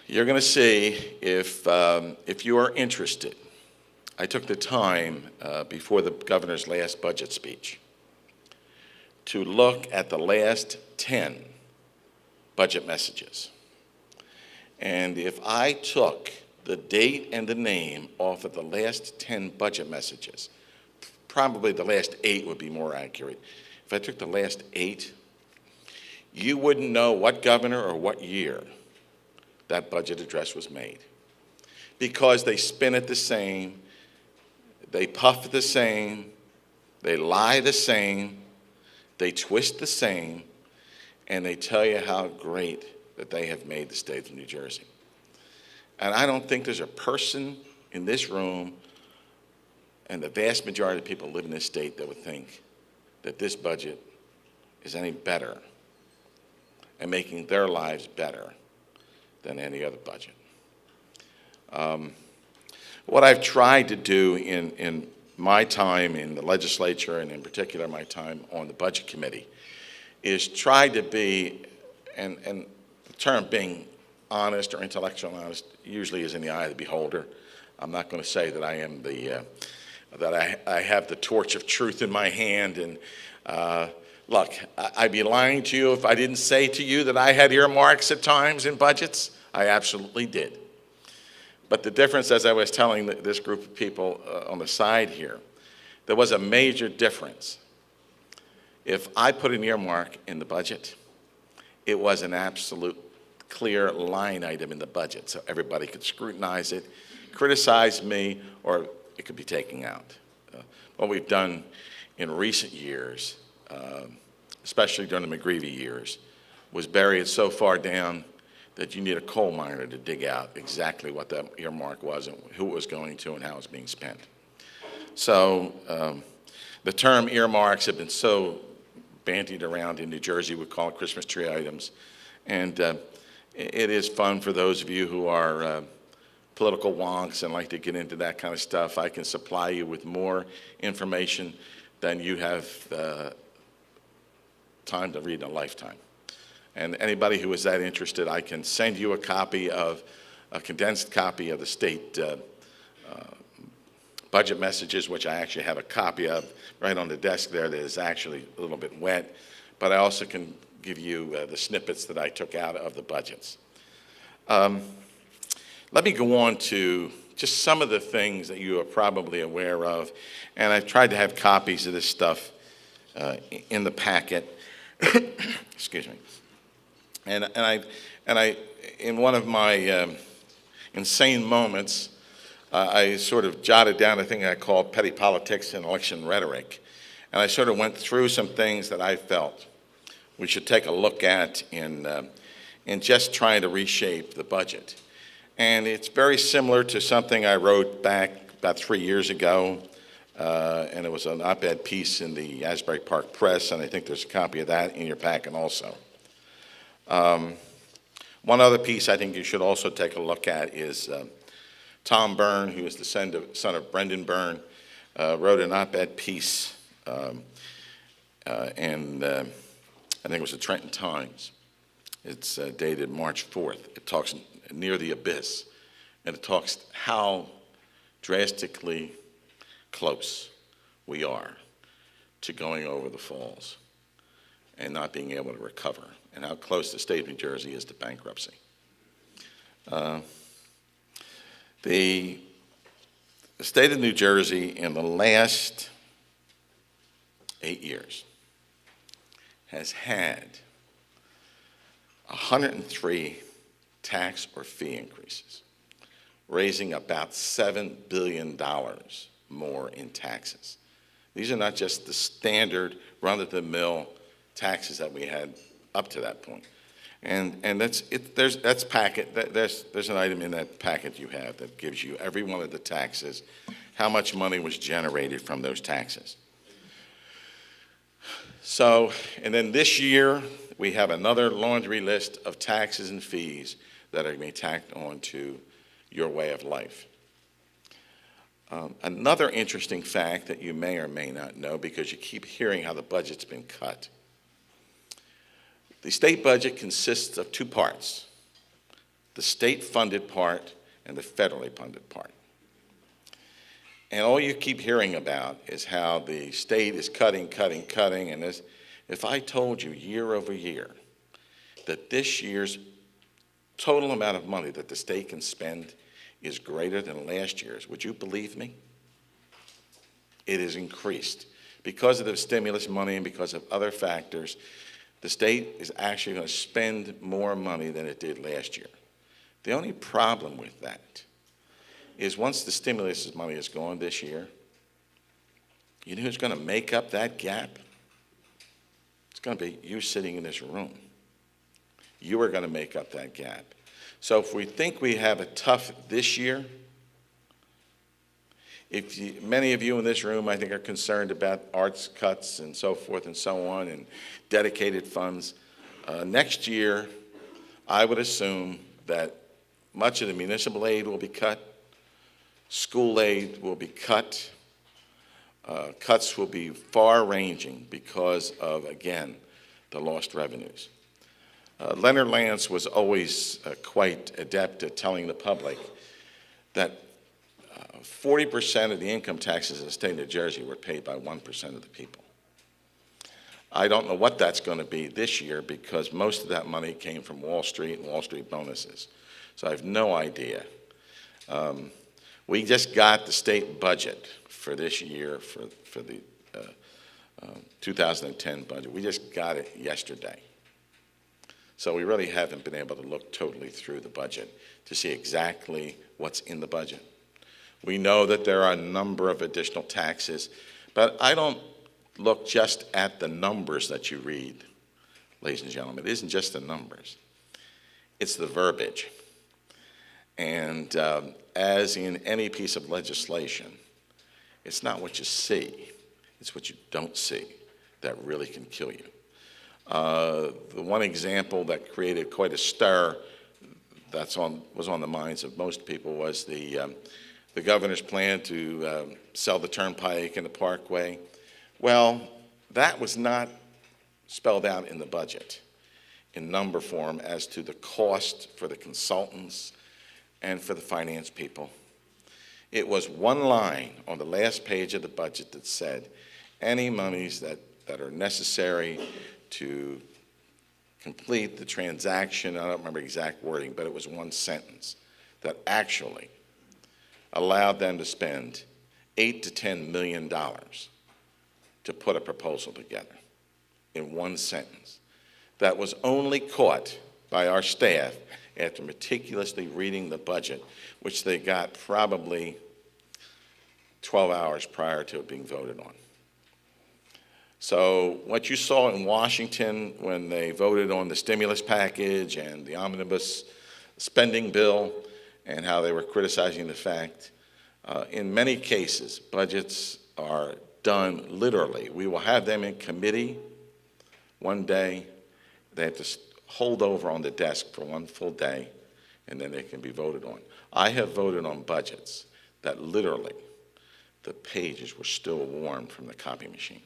You're going to see if you are interested. I took the time before the governor's last budget speech to look at the last 10 budget messages. And if I took the date and the name off of the last 10 budget messages, probably the last 8 would be more accurate. If I took the last 8, you wouldn't know what governor or what year that budget address was made, because they spin it the same, they puff the same, they lie the same, they twist the same, and they tell you how great that they have made the state of New Jersey. And I don't think there's a person in this room, and the vast majority of people who live in this state, that would think that this budget is any better and making their lives better than any other budget. What I've tried to do in my time in the legislature, and in particular my time on the budget committee, is try to be, and the term being honest or intellectually honest usually is in the eye of the beholder. I'm not going to say that I am that I have the torch of truth in my hand. And look, I'd be lying to you if I didn't say to you that I had earmarks at times in budgets. I absolutely did. But the difference, as I was telling this group of people on the side here, there was a major difference. If I put an earmark in the budget, it was an absolute clear line item in the budget, so everybody could scrutinize it, criticize me, or it could be taken out. What we've done in recent years, especially during the McGreevey years, was bury it so far down that you need a coal miner to dig out exactly what that earmark was and who it was going to and how it's being spent. So the term earmarks have been so bandied around in New Jersey. We call it Christmas tree items. And it is fun for those of you who are political wonks and like to get into that kind of stuff. I can supply you with more information than you have time to read in a lifetime. And anybody who is that interested, I can send you a copy of, a condensed copy of the state budget messages, which I actually have a copy of right on the desk there that is actually a little bit wet. But I also can give you the snippets that I took out of the budgets. Let me go on to just some of the things that you are probably aware of. And I've tried to have copies of this stuff in the packet. Excuse me. And I, in one of my insane moments, I sort of jotted down a thing I call petty politics and election rhetoric. And I sort of went through some things that I felt we should take a look at in just trying to reshape the budget. And it's very similar to something I wrote back about 3 years ago. And it was an op-ed piece in the Asbury Park Press, and I think there's a copy of that in your packet also. One other piece I think you should also take a look at is Tom Byrne, who is the son of Brendan Byrne, wrote an op-ed piece, and I think it was the Trenton Times. It's dated March 4th. It talks near the abyss, and it talks how drastically close we are to going over the falls and not being able to recover, and how close the state of New Jersey is to bankruptcy. The state of New Jersey in the last 8 years has had 103 tax or fee increases, raising about $7 billion more in taxes. These are not just the standard run-of-the-mill taxes that we had up to that point. And that's it. There's an item in that packet you have that gives you every one of the taxes, how much money was generated from those taxes. So, and then this year we have another laundry list of taxes and fees that are being tacked onto your way of life. Another interesting fact that you may or may not know, because you keep hearing how the budget's been cut. The state budget consists of two parts, the state-funded part and the federally funded part. And all you keep hearing about is how the state is cutting, and if I told you year over year that this year's total amount of money that the state can spend is greater than last year's, would you believe me? It is increased. Because of the stimulus money and because of other factors, the state is actually going to spend more money than it did last year. The only problem with that is once the stimulus money is gone this year, you know who's going to make up that gap? It's going to be you sitting in this room. You are going to make up that gap. So if we think we have it tough this year, many of you in this room, I think, are concerned about arts cuts and so forth and so on and dedicated funds. Next year, I would assume that much of the municipal aid will be cut, school aid will be cut, cuts will be far-ranging because of, again, the lost revenues. Leonard Lance was always quite adept at telling the public that 40% of the income taxes in the state of New Jersey were paid by 1% of the people. I don't know what that's going to be this year because most of that money came from Wall Street and Wall Street bonuses. So I have no idea. We just got the state budget for this year, for the 2010 budget. We just got it yesterday. So we really haven't been able to look totally through the budget to see exactly what's in the budget. We know that there are a number of additional taxes, but I don't look just at the numbers that you read, ladies and gentlemen. It isn't just the numbers. It's the verbiage. And as in any piece of legislation, it's not what you see, it's what you don't see that really can kill you. The one example that created quite a stir was on the minds of most people was the governor's plan to sell the turnpike and the parkway. Well, that was not spelled out in the budget in number form as to the cost for the consultants and for the finance people. It was one line on the last page of the budget that said any monies that are necessary to complete the transaction, I don't remember exact wording, but it was one sentence that actually allowed them to spend $8 to $10 million to put a proposal together in one sentence. That was only caught by our staff after meticulously reading the budget, which they got probably 12 hours prior to it being voted on. So what you saw in Washington when they voted on the stimulus package and the omnibus spending bill and how they were criticizing the fact, in many cases, budgets are done literally. We will have them in committee one day. They have to hold over on the desk for one full day, and then they can be voted on. I have voted on budgets that literally the pages were still warm from the copy machine.